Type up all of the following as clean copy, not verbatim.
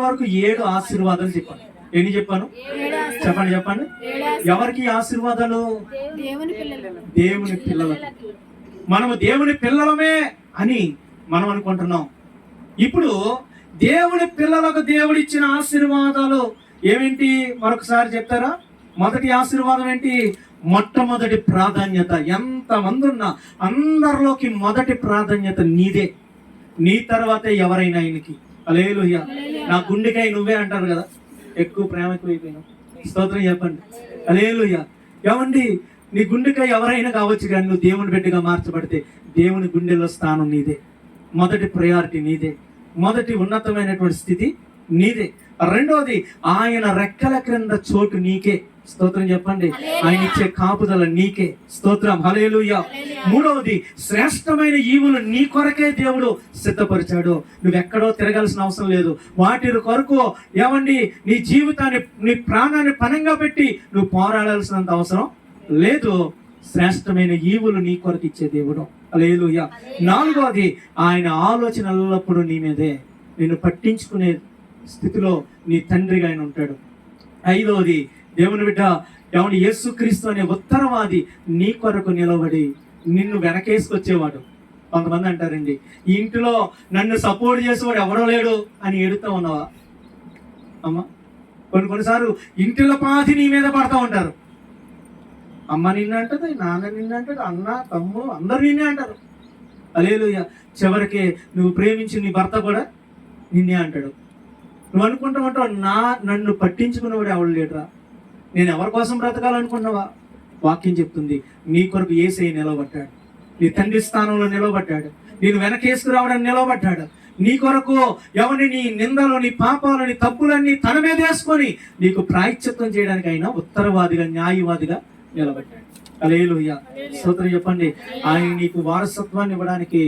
వరకు 7 ఆశీర్వాదాలు చెప్పాను. ఎన్ని చెప్పాను? చెప్పండి. ఎవరికి ఆశీర్వాదాలు? దేవుని పిల్లలకు. మనము దేవుని పిల్లలమే అని మనం అనుకుంటున్నాం. ఇప్పుడు దేవుని పిల్లలకు దేవుడిచ్చిన ఆశీర్వాదాలు ఏమిటి మరొకసారి చెప్తారా? మొదటి ఆశీర్వాదం ఏంటి? మొట్టమొదటి ప్రాధాన్యత. ఎంతమంది ఉన్నా అందరిలోకి మొదటి ప్రాధాన్యత నీదే. నీ తర్వాతే ఎవరైనా ఆయనకి. హల్లెలూయా. నా గుండెకాయ నువ్వే అంటారు కదా, ఎక్కువ ప్రేమ ఎక్కువైపోయినా. స్తోత్రం చెప్పండి. హల్లెలూయా. ఏమండి, నీ గుండెకాయ ఎవరైనా కావచ్చు, కానీ నువ్వు దేవుని బిడ్డగా మార్చబడితే దేవుని గుండెలో స్థానం నీదే. మొదటి ప్రయారిటీ నీదే. మొదటి ఉన్నతమైనటువంటి స్థితి నీదే. రెండోది, ఆయన రెక్కల క్రింద చోటు నీకే. స్తోత్రం చెప్పండి. ఆయన ఇచ్చే కాపుదల నీకే. స్తోత్రం. హల్లెలూయా. మూడవది, శ్రేష్టమైన ఈవులు నీ కొరకే దేవుడు సిద్ధపరిచాడు. నువ్వెక్కడో తిరగాల్సిన అవసరం లేదు. వాటి కొరకు ఏమండి నీ జీవితాన్ని, నీ ప్రాణాన్ని పణంగా పెట్టి నువ్వు పోరాడాల్సినంత అవసరం లేదు. శ్రేష్టమైన ఈవులు నీ కొరకు ఇచ్చే దేవుడు. హల్లెలూయా. నాలుగవది, ఆయన ఆలోచన ఎల్లప్పుడూ నీ మీదే. నిన్ను పట్టించుకునే స్థితిలో నీ తండ్రిగా ఆయన ఉంటాడు. ఐదవది, దేవుని బిడ్డ ఏమని, యేసుక్రీస్తు అనే ఉత్తరవాది నీ కొరకు నిలబడి నిన్ను వెనకేసుకొచ్చేవాడు. కొంతమంది అంటారండి, ఈ ఇంటిలో నన్ను సపోర్ట్ చేసేవాడు ఎవరో లేడు అని ఎడుతూ ఉన్నావా అమ్మ? కొన్నిసార్లు ఇంటిలో పాతి నీ మీద పడతా ఉంటారు. అమ్మ నిన్నంటది, నాన్న నిన్నంటాడు, అన్న తమ్ముడు అందరు నిన్నే అంటారు. హల్లెలూయా. చివరికి నువ్వు ప్రేమించి నీ భర్త కూడా నిన్నే అంటాడు. నువ్వు అనుకుంటావు నన్ను పట్టించుకున్నవాడు ఎవరు లేడురా, నేను ఎవరి కోసం బ్రతకాలనుకున్నావా? వాక్యం చెప్తుంది, నీ కొరకు యేసయ్య నిలబడ్డాడు. నీ తండ్రి స్థానంలో నిలబడ్డాడు. నేను వెనకేసుకురావడానికి నిలబడ్డాడు. నీ కొరకు ఎవరిని, నీ నిందలు, నీ పాపాలు, నీ తప్పులన్నీ తన మీద వేసుకొని నీకు ప్రాయశ్చిత్తం చేయడానికి ఆయన ఉత్తరవాదిగా, న్యాయవాదిగా నిలబడ్డాడు. హల్లెలూయా. స్తోత్రం చెప్పండి. ఆయన నీకు వారసత్వాన్ని ఇవ్వడానికి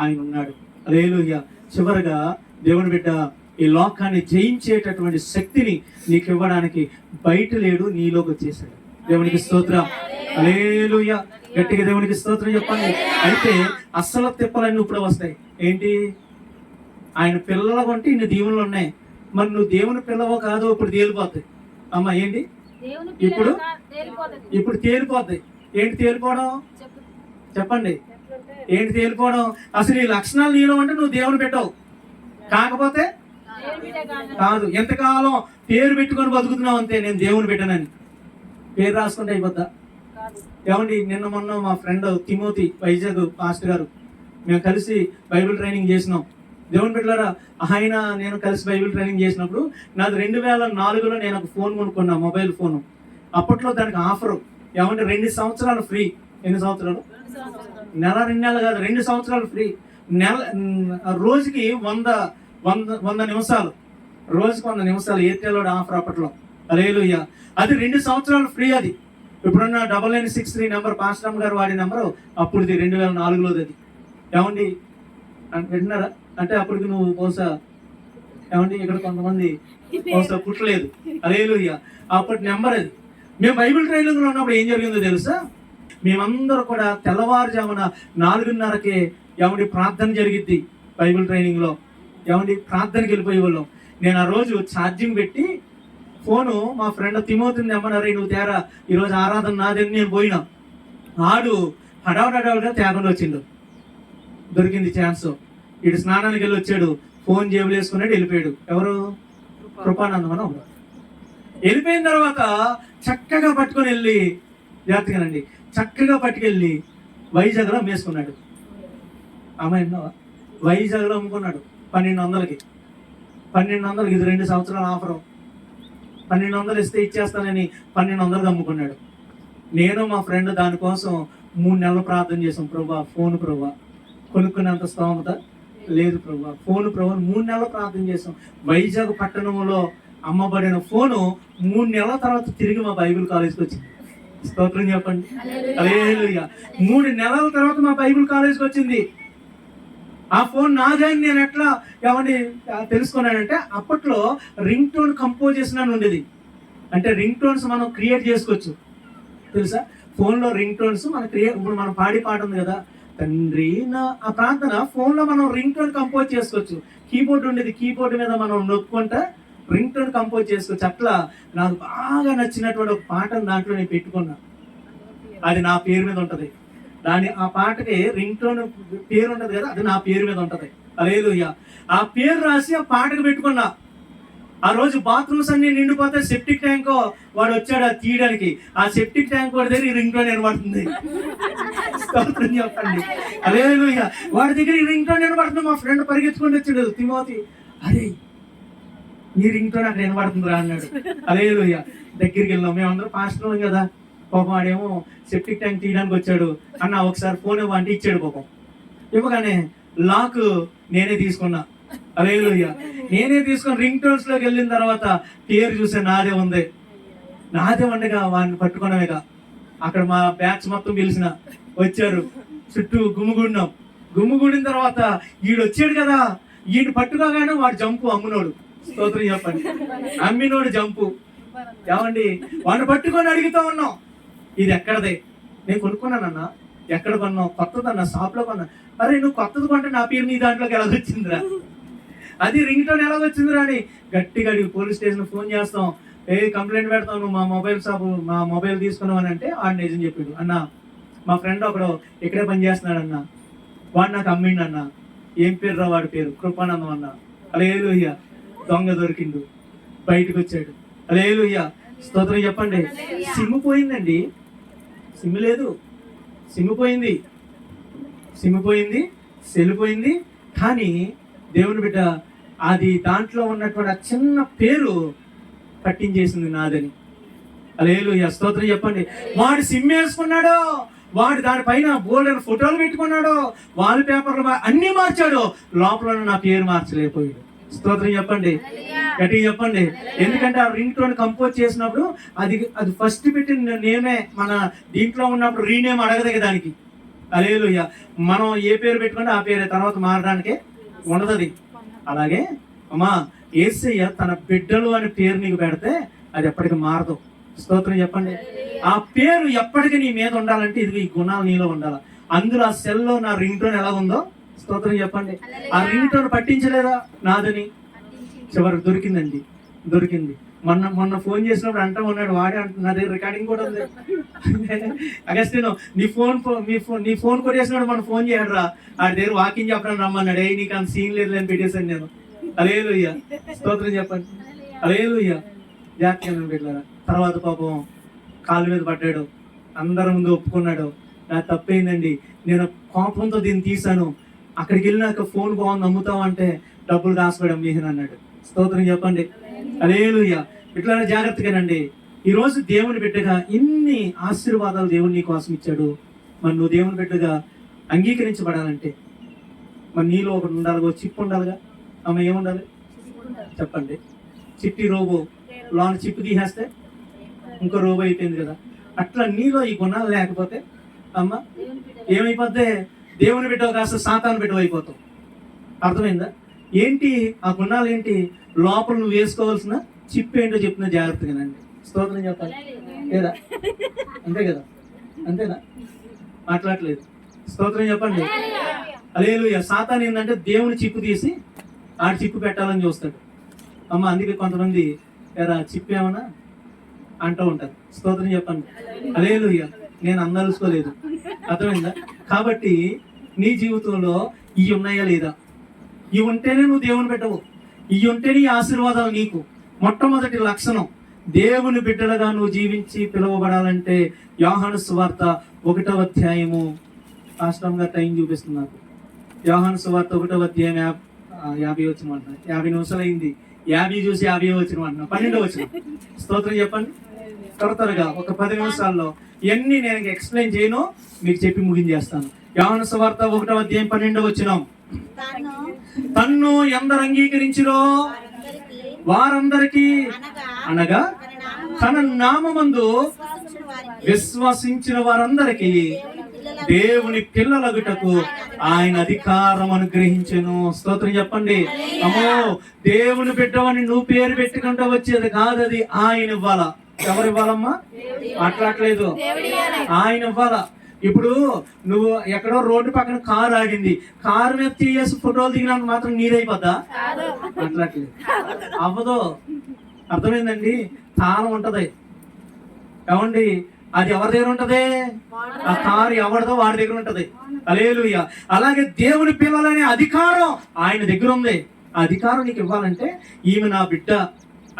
ఆయన ఉన్నాడు. హల్లెలూయా. చివరగా దేవుని బిడ్డ ఈ లోకాన్ని జయించేటటువంటి శక్తిని నీకు ఇవ్వడానికి బయట లేడు, నీలోకి వచ్చేసాడు. దేవునికి స్తోత్రం. హల్లెలూయా. గట్టిగా దేవునికి స్తోత్రం చెప్పండి. అయితే అస్సలు తిప్పలన్నీ ఇప్పుడు వస్తాయి. ఏంటి? ఆయన పిల్లల వంటి ఇన్ని దీవులు ఉన్నాయి. మరి నువ్వు దేవుని పిల్లవో కాదో ఇప్పుడు తేలిపోతాయి. అమ్మ ఏంటి? ఇప్పుడు తేలిపోతాయి. ఏంటి తేలిపోవడం? చెప్పండి. ఏంటి తేలిపోవడం? అసలు ఈ లక్షణాలు నీలో అంటే నువ్వు దేవుని పెట్టావు, కాకపోతే కాదు. ఎంతకాలం పేరు పెట్టుకొని బతుకుతున్నావు అంతే, నేను దేవుని పెట్టానని. పేరు రాసుకుంటే అయిపోద్దా? ఏమండి, నిన్న మొన్న మా ఫ్రెండ్ తిమోతి వైజాగ్ పాస్టర్ గారు, మేము కలిసి బైబిల్ ట్రైనింగ్ చేసినాం. దేవుని బిడ్డలారా, ఆయన నేను కలిసి బైబిల్ ట్రైనింగ్ చేసినప్పుడు నాది 2004లో నేను ఒక ఫోన్ కొనుక్కున్నా, మొబైల్ ఫోను. అప్పట్లో దానికి ఆఫరు ఏమంటే 2 సంవత్సరాలు ఫ్రీ. ఎన్ని సంవత్సరాలు? నెల 2 నెలలు కాదు, 2 సంవత్సరాలు ఫ్రీ. రోజుకి 100 నిమిషాలు, రోజుకి 100 నిమిషాలు ఎయిర్టెల్ ఆఫర్ అప్పట్లో. హల్లెలూయా. అది 2 సంవత్సరాలు ఫ్రీ. అది ఇప్పుడున్న 9963 నెంబర్ పాస్టర్ గారు వాడి నెంబరు అప్పుడుది 2004లోది. అది ఏమండి వింటున్నారా? అంటే అప్పటికి నువ్వు బహుశా ఏమండి ఇక్కడ కొంతమంది బహుశా పుట్టలేదు. హల్లెలూయా. అప్పటి నెంబర్ అది. మేము బైబిల్ ట్రైనింగ్లో ఉన్నప్పుడు ఏం జరిగిందో తెలుసా? మేమందరూ కూడా తెల్లవారుజామున 4:30కే ఏమండి ప్రార్థన జరిగిద్ది బైబిల్ ట్రైనింగ్లో. ఏమండి ప్రార్థనకి వెళ్ళిపోయేవాళ్ళం. నేను ఆ రోజు ఛార్జింగ్ పెట్టి ఫోను మా ఫ్రెండ్ తిమోతిని ఏమన్నారే, నువ్వు తేరా ఈరోజు ఆరాధన నాదని నేను పోయినా. ఆడు హడావుడిగా తేకుండా వచ్చిండు. దొరికింది ఛాన్స్. ఇటు స్నానానికి వెళ్ళి వచ్చాడు, ఫోన్ జేబులు వేసుకున్నాడు, వెళ్ళిపోయాడు. ఎవరు? కృపానందం అని. వెళ్ళిపోయిన తర్వాత చక్కగా పట్టుకొని వెళ్ళి, జాగ్రత్తగానండి, చక్కగా పట్టుకెళ్ళి వైజాగ్లో అమ్మేసుకున్నాడు. అమ్మాయి వైజాగ్లో అమ్ముకున్నాడు 1200కి. 1200కి. ఇది 2 సంవత్సరాల ఆఫరు. 1200 ఇస్తే ఇచ్చేస్తానని 1200కి అమ్ముకున్నాడు. నేను మా ఫ్రెండ్ దానికోసం 3 నెలలు ప్రార్థన చేసాం. ప్రభా ఫోన్, ప్రభా కొనుక్కునేంత స్తోమత లేదు ప్రభా, ఫోన్ ప్రభా 3 నెలలు ప్రార్థన చేసాం. వైజాగ్ పట్టణంలో అమ్మబడిన ఫోను 3 నెలల తర్వాత తిరిగి మా బైబిల్ కాలేజ్కి వచ్చింది. స్తోత్రం చెప్పండి. హల్లెలూయా. 3 నెలల తర్వాత మా బైబిల్ కాలేజ్కి వచ్చింది. ఆ ఫోన్ నాదని నేను ఎట్లా ఏమండి తెలుసుకున్నానంటే, అప్పట్లో రింగ్ టోన్ కంపోజిషన్ అని ఉండేది. అంటే రింగ్ టోన్స్ మనం క్రియేట్ చేసుకోవచ్చు తెలుసా? ఫోన్లో రింగ్ టోన్స్ మనం ఇప్పుడు మనం పాడి పాట ఉంది కదా, తండ్రి నా, ఆ ప్రార్థన ఫోన్లో మనం రింగ్ టోన్ కంపోజ్ చేసుకోవచ్చు. కీబోర్డ్ ఉండేది, కీబోర్డ్ మీద మనం నొక్కుంటా రింగ్ టోన్ కంపోజ్ చేసుకోవచ్చు. అట్లా నాకు బాగా నచ్చినటువంటి ఒక పాటను దాంట్లో నేను పెట్టుకున్నా. అది నా పేరు మీద ఉంటది. ఆ పాటకి రింగ్ టోన్ పేరు ఉంటది కదా, అది నా పేరు మీద ఉంటది. హల్లెలూయా. ఆ పేరు రాసి ఆ పాటకు పెట్టుకున్నా. ఆ రోజు బాత్రూమ్స్ అన్ని నిండిపోతే సెప్టిక్ ట్యాంక్ వాడు వచ్చాడు అది తీయడానికి. ఆ సెప్టిక్ ట్యాంక్ వాడి దగ్గర ఈ రింగ్ టోన్ వినబడుతుంది. చెప్పండి. హల్లెలూయా. వాడి దగ్గర ఈ రింగ్ టోన్ వినబడుతుంది. మా ఫ్రెండ్ పరిగెత్తుకుంటూ వచ్చాడు, తిమోతి, అరే నీ రింగ్ టోన్ అక్కడ వినబడుతుందిరా అన్నాడు. హల్లెలూయా. దగ్గరికి వెళ్ళాం. మేమందరం పాస్టర్లం కదా. పాపం వాడేమో సెప్టిక్ ట్యాంక్ తీయడానికి వచ్చాడు. అన్న ఒకసారి ఫోన్ ఇవ్వంటే ఇచ్చాడు. పాపం ఇవ్వగానే లాక్ నేనే తీసుకున్నా. హల్లెలూయా. నేనే తీసుకొని రింగ్ టోన్స్ లోకి వెళ్ళిన తర్వాత పేరు చూసే నాదే ఉంది. నాదే ఉండగా వాడిని పట్టుకున్నామేగా. అక్కడ మా బ్యాచ్ మొత్తం పిలిచిన వచ్చారు, చుట్టూ గుమ్ముగుడినాం. గుమ్ముగుడిన తర్వాత వీడు వచ్చాడు కదా, వీడిని పట్టుకోగానే వాడు జంపు అమ్మునోడు. స్తోత్రం చెప్పండి. అమ్మినోడు జంపు. ఏమండి వాడిని పట్టుకొని అడుగుతా ఉన్నాం, ఇది ఎక్కడదే? నేను కొనుక్కున్నానన్నా. ఎక్కడ కొన్నావు? కొత్తదన్నా, షాప్ లో కొన్నా. అరే నువ్వు కొత్తది కొంటే నా పేరు నీ దాంట్లోకి ఎలాగొచ్చిందిరా, అది రింగ్ టోన్ ఎలాగొచ్చిందిరా అని గట్టిగా అడిగి పోలీస్ స్టేషన్ ఫోన్ చేస్తాం. కంప్లైంట్ పెడతావు, నువ్వు మా మొబైల్ షాప్ మా మొబైల్ తీసుకున్నావు అని అంటే ఆడు నిజం చెప్పాడు. అన్న మా ఫ్రెండ్ ఒకడు ఇక్కడే పని చేస్తున్నాడు అన్న, వాడు నాకు అమ్మిండు అన్న. ఏం పేరు రా వాడి పేరు? కృపానందం అన్న. హల్లెలూయా. దొంగ దొరికిండు, బయటకు వచ్చాడు. హల్లెలూయా. స్తోత్రం చెప్పండి. సిమ్ పోయిందండి. సిమ్ లేదు, సిమ్ పోయింది, సిమ్ పోయింది, సెల్ పోయింది. కానీ దేవుని బిడ్డ అది దాంట్లో ఉన్నటువంటి ఆ చిన్న పేరు పట్టించేసింది నాదని. హల్లెలూయా. స్తోత్రం చెప్పండి. వాడు సిమ్ వేసుకున్నాడు, వాడు దానిపైన బోల్డెన్ ఫోటోలు పెట్టుకున్నాడు, వాల్ పేపర్లు అన్ని మార్చాడు, లోపల నా పేరు మార్చలేకపోయాడు. స్తోత్రం చెప్పండి, గట్టిగా చెప్పండి. ఎందుకంటే ఆ రింగ్ టోన్ కంపోజ్ చేసినప్పుడు అది ఫస్ట్ పెట్టిన నేమే మన దీంట్లో ఉన్నప్పుడు రీనేమ్ అడగదు దానికి. హల్లెలూయా. మనం ఏ పేరు పెట్టుకుంటే ఆ పేరే, తర్వాత మారడానికే ఉండదు. అలాగే అమ్మా యేసయ్య తన బిడ్డలు అనే పేరు నీకు పెడితే అది ఎప్పటికీ మారదు. స్తోత్రం చెప్పండి. ఆ పేరు ఎప్పటికీ నీ మీద ఉండాలంటే ఇది ఈ గుణాలు నీలో ఉండాలి. అందులో ఆ సెల్లో నా రింగ్ టోన్ ఎలా ఉందో, స్తోత్రం చెప్పండి, ఆ రింగ్ టోన్ పట్టించలేదా నాదని? చివరికి దొరికిందండి, దొరికింది. మొన్న ఫోన్ చేసినప్పుడు అంటూ ఉన్నాడు, వాడే అంటున్నా, నా దగ్గర రికార్డింగ్ కూడా ఉంది. అగస్టిన్ నీ ఫోన్ కొట్టేసినాడు, మన ఫోన్ చేయడు రా, ఆడి దగ్గర వాకింగ్ చెప్పడానికి రమ్మన్నాడు. నీకు అంత సీన్ లేదు అని పెట్టేశాను నేను. హల్లెలూయా. స్తోత్రం చెప్పండి. హల్లెలూయా. జాగ్రత్తగా పెట్టారా. తర్వాత పాపం కాలు మీద పడ్డాడు, అందరి ముందు ఒప్పుకున్నాడు, నా తప్పైందండి, నేను కోపంతో దీన్ని తీశాను, అక్కడికి వెళ్ళినాక ఫోన్ బాగుంది అమ్ముతావు అంటే డబ్బులు దాచిపోయాడు అమ్మేహన్ అన్నాడు. స్తోత్రం చెప్పండి. హల్లెలూయా. ఇట్లానే జాగ్రత్తగానండి. ఈరోజు దేవుని బిడ్డగా ఇన్ని ఆశీర్వాదాలు దేవుడు నీ కోసం ఇచ్చాడు. మరి నువ్వు దేవుని బిడ్డగా అంగీకరించబడాలంటే మరి నీలో ఒకటి ఉండాలిగా, చిప్ ఉండాలిగా. అమ్మ ఏముండాలి చెప్పండి? చిట్టి రోబో లోన చిప్పు తీసేస్తే ఇంకో రోబో అయిపోయింది కదా. అట్లా నీలో ఈ గుణాలు లేకపోతే అమ్మ ఏమైపోద్ది? దేవుని బిడ్డ కాస్త సాతాను బిడ్డ అయిపోతావు. అర్థమైందా? ఏంటి ఆ గుణాలు? ఏంటి లోపల నువ్వు వేసుకోవాల్సిన చిప్ ఏంటో చెప్తున్నా జాగ్రత్తగానండి. స్తోత్రం చెప్పాలి లేదా? అంతే కదా, అంతేనా? మాట్లాడలేదు. స్తోత్రం చెప్పండి. హల్లెలూయా. సాతాను ఏంటంటే దేవుని చిప్పు తీసి ఆడి చిప్పు పెట్టాలని చూస్తాడు. అమ్మ అందుకే కొంతమంది ఎరా చిప్పు ఏమన్నా అంటూ ఉంటారు. స్తోత్రం చెప్పండి. హల్లెలూయా. నేను అందలుసుకోలేదు. అర్థమైందా? కాబట్టి నీ జీవితంలో ఇవి ఉన్నాయా లేదా? ఇవి ఉంటేనే నువ్వు దేవుని బిడ్డవు, ఇవి ఉంటేనే ఈ ఆశీర్వాదాలు నీకు. మొట్టమొదటి లక్షణం, దేవుని బిడ్డలుగా నువ్వు జీవించి పిలువబడాలంటే యోహాను సువార్త 1వ అధ్యాయము, రాష్ట్రంగా టైం చూపిస్తున్నారు. యోహాను సువార్త 1వ అధ్యాయం 50 వచ్చిన అంటున్నా. 50 నిమిషాలు అయింది. 50 చూసి 50 వచ్చిన అంటున్నా. 12 వచ్చిన. స్తోత్రం చెప్పండి. త్వరగా ఒక 10 నిమిషాల్లో ఇవన్నీ నేను ఎక్స్ప్లెయిన్ చేయను, మీకు చెప్పి ముగించేస్తాను. యోహాను సువార్త 1వ అధ్యాయం 12 వచనం. తన్ను ఎందరు అంగీకరించిరో వారందరికీ, అనగా తన నామమందు విశ్వసించిన వారందరికీ దేవుని పిల్లలగుటకు ఆయన అధికారం అనుగ్రహించెను. స్తోత్రం చెప్పండి. అమ్మో దేవుని బిడ్డవని నువ్వు పేరు పెట్టుకుంటూ వచ్చేది కాదు, అది ఆయన ఇవ్వాలా. ఎవరు ఇవ్వాలమ్మా? మాట్లాడలేదు, ఆయన ఇవ్వాలా. ఇప్పుడు నువ్వు ఎక్కడో రోడ్డు పక్కన కారు ఆగింది, కారు మీద తీయేసి ఫోటోలు దిగినందుకు మాత్రం నీదైపోద్దా? మాట్లాడలేదు, అవ్వదు. అర్థమైందండి? తాళం ఉంటది, ఏమండి? అది ఎవరి దగ్గర ఉంటది? ఆ తారు ఎవరిదో వాడి దగ్గర ఉంటది. హల్లెలూయా. అలాగే దేవుని పిల్లలనే అధికారం ఆయన దగ్గర ఉంది. ఆ అధికారం నీకు ఇవ్వాలంటే ఈమె నా బిడ్డ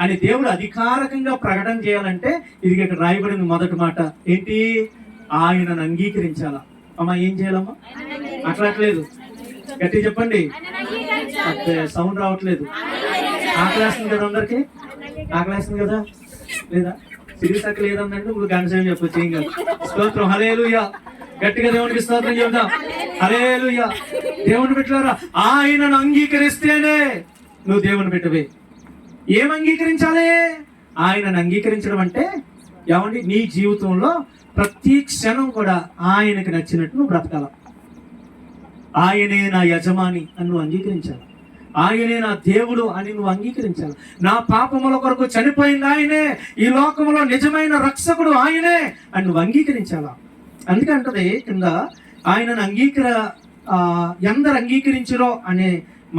అని దేవుడు అధికారికంగా ప్రకటన చేయాలంటే ఇది ఇక్కడ రాయబడిన మొదటి మాట ఏంటి? ఆయనను అంగీకరించాలా. అమ్మా ఏం చేయాలమ్మా? అట్లేదు, గట్టి చెప్పండి. సౌండ్ రావట్లేదు. ఆకలేస్తుంది కదా అందరికి? ఆకలేస్తుంది కదా? లేదా? సిరీస్ అక్క లేదంటే ఇప్పుడు గంట సేపు చెప్పొచ్చు. ఏం కాదు. స్తోత్రం. హల్లెలూయా. గట్టిగా దేవునికి స్తోత్రం చెబుదాం. హల్లెలూయా. దేవుని బిడ్డలారా, ఆయనను అంగీకరిస్తేనే నువ్వు దేవుని బిడ్డవే. ఏం అంగీకరించాలి? ఆయనను అంగీకరించడం అంటే ఏమండి? నీ జీవితంలో ప్రతి క్షణం కూడా ఆయనకి నచ్చినట్టు నువ్వు బ్రతకాల. ఆయనే నా యజమాని అని నువ్వు అంగీకరించాలి. ఆయనే నా దేవుడు అని నువ్వు అంగీకరించాలి. నా పాపముల కొరకు చనిపోయింది ఆయనే, ఈ లోకంలో నిజమైన రక్షకుడు ఆయనే అని నువ్వు అంగీకరించాలా. అందుకంటది కింద ఆయనను ఎందరు అంగీకరించరో అనే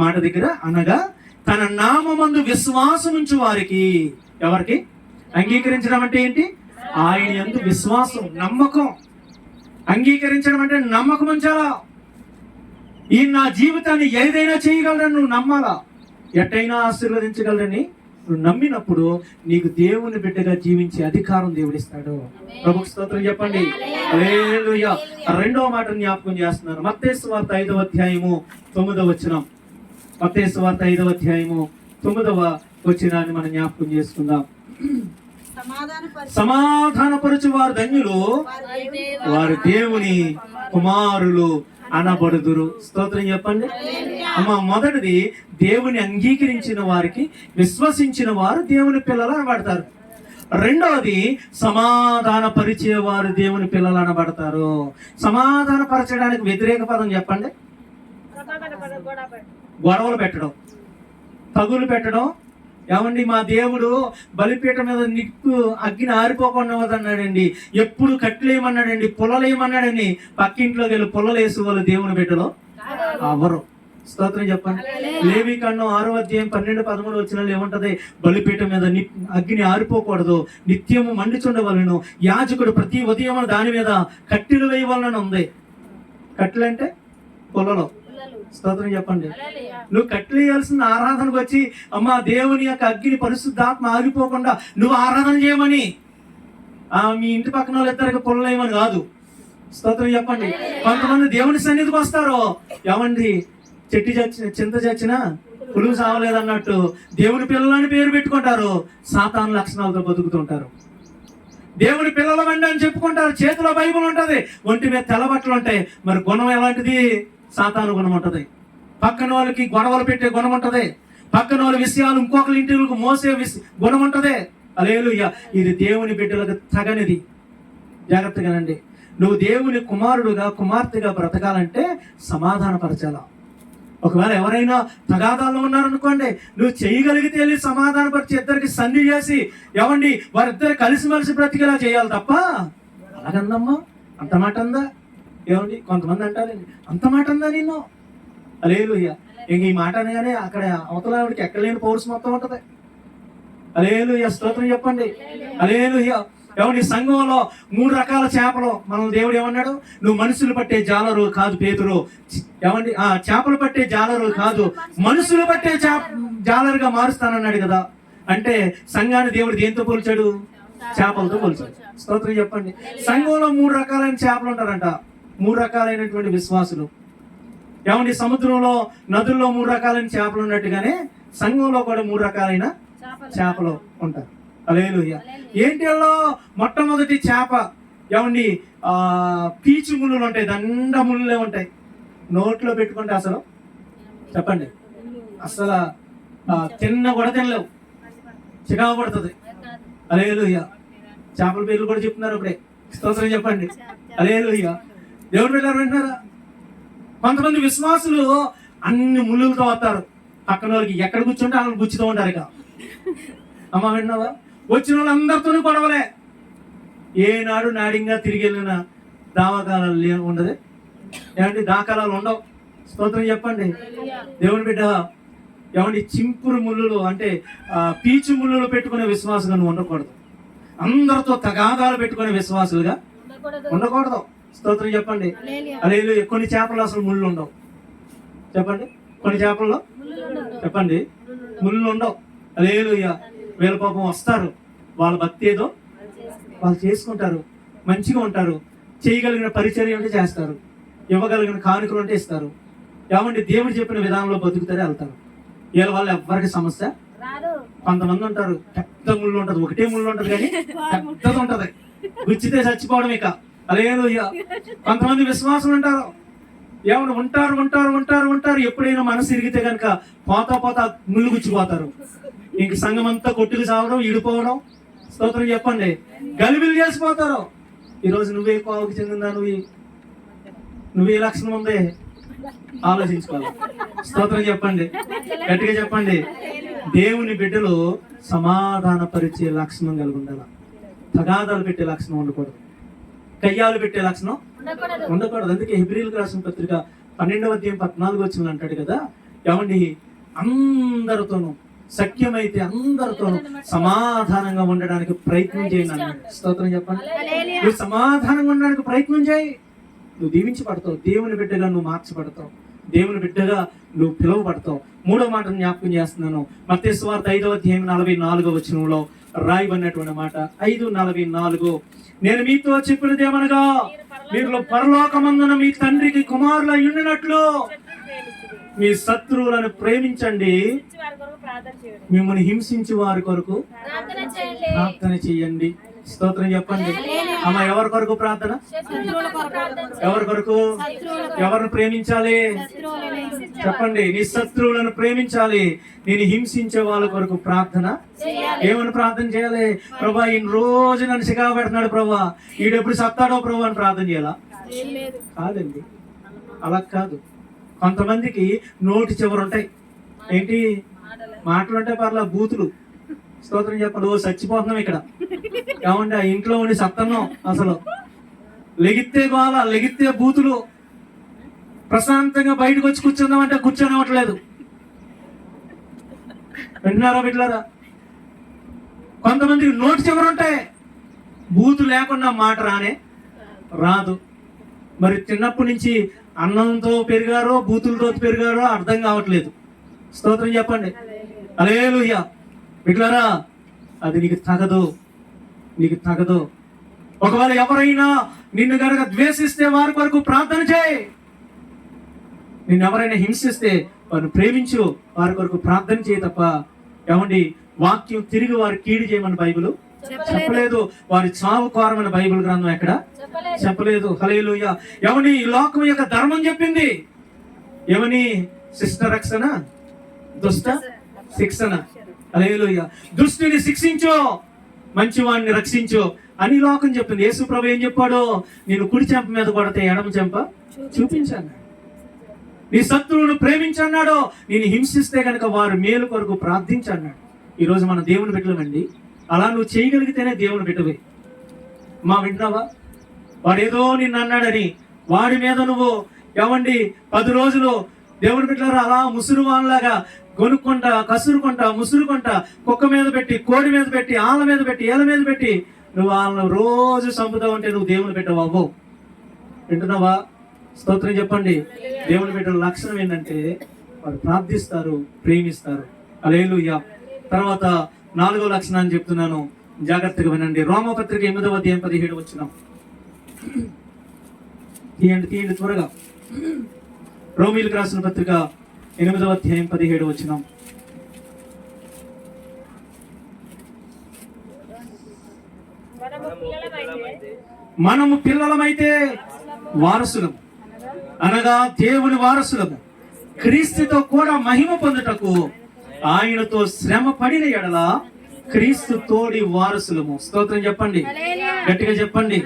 మాట దగ్గర, అనగా తన నామమందు విశ్వాసముంచు వారికి. ఎవరికి అంగీకరించడం అంటే ఏంటి? ఆయన యందు విశ్వాసం, నమ్మకం. అంగీకరించడం అంటే నమ్మకం ఉంచాలా. ఈ నా జీవితాన్ని ఏదైనా చేయగలరని నువ్వు నమ్మాలా. ఎట్టయినా ఆశీర్వదించగలరని నువ్వు నమ్మినప్పుడు నీకు దేవుని బిడ్డగా జీవించే అధికారం దేవుడిస్తాడు. ప్రభుకు స్తోత్రం చెప్పండి. హల్లెలూయా. రెండవ మాట జ్ఞాపకం చేస్తున్నారు. మత్తయి సువార్త 5వ అధ్యాయము 9వ వచనం. మత్తయి సువార్త 5వ అధ్యాయము 9వ వచనాన్ని మనం జ్ఞాపకం చేసుకుందాం. సమాధానపరచు వారు ధన్యులు, వారు దేవుని కుమారులు అనబడుదురు. స్తోత్రం చెప్పండి. అమ్మ, మొదటిది దేవుని అంగీకరించిన వారికి, విశ్వసించిన వారు దేవుని పిల్లలు అనబడతారు. రెండవది సమాధాన పరిచేవారు దేవుని పిల్లలు అనబడతారు. సమాధాన పరచడానికి వ్యతిరేక పదం చెప్పండి. గొడవలు పెట్టడం, తగులు పెట్టడం. ఏమండి? మా దేవుడు బలిపీఠం మీద నిప్పు అగ్గిని ఆరిపోకుండా అన్నాడండి. ఎప్పుడు కట్టలేమన్నాడండి, పుల్లలేమన్నాడండి. పక్కింట్లోకి వెళ్ళి పుల్లలేసి వాళ్ళు దేవుని బిడ్డలో అవరు. స్తోత్రం చెప్పండి. లేవికాండం 6వ అధ్యాయం 12-13 వచనాలు ఏముంటది? బలిపీఠం మీద అగ్గిని ఆరిపోకూడదు, నిత్యము మండుచుండవలను, యాజకుడు ప్రతి ఉదయం దాని మీద కట్టెలు వేయవలనని ఉంది. కట్టెలు అంటే పుల్లలో. స్తోత్రం చెప్పండి. నువ్వు కట్టెలు వేయాల్సిన ఆరాధనకు వచ్చి అమ్మా దేవుని యొక్క అగ్గిని, పరిశుద్ధాత్మ ఆగిపోకుండా నువ్వు ఆరాధన చేయమని, మీ ఇంటి పక్కన వాళ్ళు ఇద్దరికి పుల్లలేమని కాదు. స్తోత్రం చెప్పండి. కొంతమంది దేవుని సన్నిధికి వస్తారు, ఏమండి చింత చచ్చినా పులుగు సావలేదన్నట్టు దేవుని పిల్లలని పేరు పెట్టుకుంటారు, సాతాను లక్షణాలతో బతుకుతుంటారు. దేవుని పిల్లలమండి అని చెప్పుకుంటారు, చేతిలో బైబిల్ ఉంటది, ఒంటి మీద తెల్లబట్టలు ఉంటాయి. మరి గుణం ఎలాంటిది? సాతాను గుణం ఉంటది. పక్కన వాళ్ళకి గొడవలు పెట్టే గుణం ఉంటది. పక్కన వాళ్ళ విషయాలు ఇంకొకరి ఇంటికి మోసే గుణం ఉంటది. హల్లెలూయా. ఇది దేవుని బిడ్డలకు తగనిది. జాగ్రత్తగానండి. నువ్వు దేవుని కుమారుడుగా, కుమార్తెగా బ్రతకాలంటే సమాధానపరచాలా. ఒకవేళ ఎవరైనా తగాదాల్లో ఉన్నారనుకోండి, నువ్వు చేయగలిగితే వెళ్ళి సమాధానపరిచి ఇద్దరికి సంధి చేసి, ఏమండి వారిద్దరు కలిసిమెలిసి బ్రతికేలా చేయాలి తప్ప, అలాగందమ్మా అంత మాట అందా? ఏమండి కొంతమంది అంటారండి, అంత మాట అందా నిన్ను? హల్లెలూయా. ఇంక ఈ మాట అనగానే అక్కడ అవతల ఆవిడకి ఎక్కలేని పౌరుషం మొత్తం ఉంటది. హల్లెలూయా. స్తోత్రం చెప్పండి. హల్లెలూయా. ఏమండి సంఘంలో 3 రకాల చేపలు మనం దేవుడు ఏమన్నాడు? నువ్వు మనుషులు పట్టే జాలరు కాదు పేతురు. ఏమండి చేపలు పట్టే జాలరు కాదు, మనుషులు పట్టే జాలరుగా మారుస్తానన్నాడు కదా. అంటే సంఘాన్ని దేవుడు దేంతో పోల్చాడు? చేపలతో పోల్చాడు. స్తోత్రం చెప్పండి. సంఘంలో 3 రకాలైన చేపలు ఉంటారంట, 3 రకాలైనటువంటి విశ్వాసులు. ఏమండి సముద్రంలో, నదుల్లో 3 రకాలైన చేపలు ఉన్నట్టుగానే సంఘంలో కూడా 3 రకాలైన చేపలు ఉంటారు. హల్లెలూయా. ఏంటి? మొట్టమొదటి చేప ఏమండి పీచు ముళ్ళు ఉంటాయి, దండ ముళ్ళే ఉంటాయి. నోట్లో పెట్టుకుంటే అసలు చెప్పండి, అసలు తిన్న కూడా తినలేవు, చికాకు పడుతుంది. హల్లెలూయా. చేపల పేర్లు కూడా చెప్తున్నారు ఇప్పుడే. స్తోత్రం చెప్పండి. హల్లెలూయా. దేవుడు పెట్టారు వింటున్నారా? కొంతమంది విశ్వాసులు అన్ని ముళ్ళులతో వస్తారు, పక్కన వాళ్ళకి ఎక్కడ కూర్చుంటే వాళ్ళని గుచ్చుతూ ఉంటారు. ఇక అమ్మ విన్నావా? వచ్చిన వాళ్ళందరితోనూ గొడవలే. ఏనాడు నాడింగా తిరిగి వెళ్ళిన దావాకాలాలు ఉండదు. ఏమంటే దాఖలాలు ఉండవు. స్తోత్రం చెప్పండి. దేవుని బిడ్డ ఏమండి చింపురు ముళ్ళులు అంటే పీచు ముళ్ళులు పెట్టుకునే విశ్వాసంగా నువ్వు ఉండకూడదు. అందరితో తగాదాలు పెట్టుకునే విశ్వాసులుగా ఉండకూడదు. స్తోత్రం చెప్పండి. అలా కొన్ని చేపలు అసలు ముళ్ళు ఉండవు. చెప్పండి, కొన్ని చేపల్లో చెప్పండి ముళ్ళు ఉండవు. అలేలుయ్య. వీళ్ళ పాపం వస్తారు, వాళ్ళ భక్తి ఏదో వాళ్ళు చేసుకుంటారు, మంచిగా ఉంటారు, చేయగలిగిన పరిచర్య ఉంటే చేస్తారు, ఇవ్వగలిగిన కానుకలు ఉంటే ఇస్తారు. ఏమంటే దేవుడు చెప్పిన విధానంలో బతుకుతారే వెళ్తారు. వీళ్ళ వాళ్ళు ఎవ్వరికి సమస్య. కొంతమంది ఉంటారు పెద్ద ముళ్ళు ఉంటది, ఒకటే ముళ్ళు ఉంటది కానీ పెద్దది ఉంటది, గుచ్చితే చచ్చిపోవడం ఇక. అలేలుయ్య. కొంతమంది విశ్వాసులు ఉంటారు, ఏమన్నా ఉంటారు ఉంటారు ఉంటారు ఉంటారు ఎప్పుడైనా మనసు ఇరిగితే కనుక పోతా ముళ్ళు గుచ్చిపోతారు. ఇంక సంఘం అంతా కొట్టుకు సావడం, ఇడిపోవడం. స్తోత్రం చెప్పండి. గలిబిలు చేసిపోతారు. ఈరోజు నువ్వే కోవకు చెందిందా, నువ్వే లక్షణం ఉందే ఆలోచించుకోవాలి. స్తోత్రం చెప్పండి, గట్టిగా చెప్పండి. దేవుని బిడ్డలు సమాధాన పరిచే లక్షణం కలిగి ఉండాలి. తగాదాలు పెట్టే లక్షణం ఉండకూడదు, కయ్యాలు పెట్టే లక్షణం ఉండకూడదు. అందుకే హెబ్రీయులకు రాసిన పత్రిక 12వ అధ్యాయం 14 వచనం అంటాడు కదా, ఏమండి అందరితోనూ సఖ్యమైతే అందరితోనూ సమాధానంగా ఉండడానికి ప్రయత్నం చేయండి అన్నాడు. స్తోత్రం చెప్పండి. నువ్వు సమాధానంగా ఉండడానికి ప్రయత్నం చేయి, నువ్వు దీవించబడతావు, దేవుని బిడ్డగా నువ్వు మార్చబడతావు, దేవుని బిడ్డగా నువ్వు పిలువబడతావు. 3వ మాటను జ్ఞాపకం చేస్తున్నాను. మత్తయి సువార్త 5వ అధ్యాయం 44వ వచనంలో రాయబడినటువంటి మాట 5:44. నేను మీతో చెప్పినదేమనగా మీరు పరలోకమందున మీ తండ్రికి కుమారులు ఉండినట్లు మీ శత్రువులను ప్రేమించండి, మిమ్మల్ని హింసించి వారి కొరకు ప్రార్థన చేయండి. స్తోత్రం చెప్పండి. అమ్మ ఎవరి కొరకు ప్రార్థన? ఎవరి కొరకు? ఎవరిని ప్రేమించాలి? చెప్పండి. నీ శత్రువులను ప్రేమించాలి, నేను హింసించే వాళ్ళ కొరకు ప్రార్థన. ఏమని ప్రార్థన చేయాలి? ప్రభా ఈ రోజు నన్ను సిగా పెడుతున్నాడు ప్రభా, ఈడెప్పుడు సత్తాడో ప్రభా అని ప్రార్థన చేయాలా? కాదండి, అలా కాదు. కొంతమందికి నోటి చివరు ఉంటాయి, ఏంటి మాటలు ఉంటాయి, పర్లా బూతులు. స్తోత్రం చెప్పండి. ఓ చచ్చిపోతున్నాం ఇక్కడ, ఏమంటే ఆ ఇంట్లో ఉండి సత్తన్నాం, అసలు లెగితే గోల, లెగితే బూతులు. ప్రశాంతంగా బయటకు వచ్చి కూర్చుందామంటే కూర్చొనివ్వట్లేదు. వింటున్నారా బిడ్డలారా? కొంతమందికి నోటి చివరు ఉంటాయి, బూతు లేకుండా మాట రాదు. మరి చిన్నప్పటి నుంచి అన్నంతో పెరిగారో బూతులతో పెరిగారో అర్థం కావట్లేదు. స్తోత్రం చెప్పండి. హల్లెలూయా. బిడ్డలారా, అది నీకు తగదు. ఒకవేళ ఎవరైనా నిన్ను కనుక ద్వేషిస్తే వారి కొరకు ప్రార్థన చేయి. నిన్ను ఎవరైనా హింసిస్తే వారిని ప్రేమించు, వారి కొరకు ప్రార్థన చేయి తప్ప ఏమండి వాక్యం తిరిగి వారి కీడు చేయమని బైబిల్ చెప్పలేదు. వారి చావు కోరమని బైబిల్ గ్రంథం ఎక్కడ చెప్పలేదు. హల్లెలూయా. ఏమని ఈ లోకం యొక్క ధర్మం చెప్పింది? ఏమని? శిష్ట రక్షణ, దుష్ట శిక్షణ. హల్లెలూయా. దుష్టుని శిక్షించు, మంచివాడిని రక్షించు అని లోకం చెప్పింది. యేసు ప్రభు ఏం చెప్పాడు? నేను కుడి చెంప మీద కొడితే ఎడమ చెంప చూపించాను. నీ శత్రువును ప్రేమించన్నాడు, నేను హింసిస్తే కనుక వారు మేలు కొరకు ప్రార్థించన్నాడు. ఈరోజు మన దేవుని బిడ్డలమండి, అలా నువ్వు చేయగలిగితేనే దేవుని బిడ్డవే. మా వింటున్నావా? వాడేదో నిన్ను అన్నాడని వాడి మీద నువ్వు ఏమండి 10 రోజులు దేవుని బిడ్డలారా అలా ముసురువాన్లాగా కొనుక్కుంటా, కసురుకుంటా, ముసురుకుంటా, కుక్క మీద పెట్టి, కోడి మీద పెట్టి, ఆళ్ళ మీద పెట్టి, ఏళ్ళ మీద పెట్టి నువ్వు వాళ్ళను రోజు చంపుతా ఉంటే నువ్వు దేవుని బిడ్డవావు. వింటున్నావా? స్తోత్రం చెప్పండి. దేవుని బిడ్డల లక్షణం ఏంటంటే వారు ప్రార్థిస్తారు, ప్రేమిస్తారు. హల్లెలూయా. తర్వాత 4వ లక్షణాన్ని చెప్తున్నాను, జాగ్రత్తగా వినండి. రోమపత్రిక 8వ అధ్యాయం 17 వచనం. తీయండి త్వరగా. రోమీయులకు రాసిన పత్రిక 8వ అధ్యాయం 17 వచనం. మనము పిల్లలమైతే వారసులము, అనగా దేవుని వారసులము, క్రీస్తుతో కూడా మహిమ పొందుటకు ఆయనతో శ్రమ పడిన ఎడల క్రీస్తు తోడి వారసులము. స్తోత్రం చెప్పండి, గట్టిగా చెప్పండి.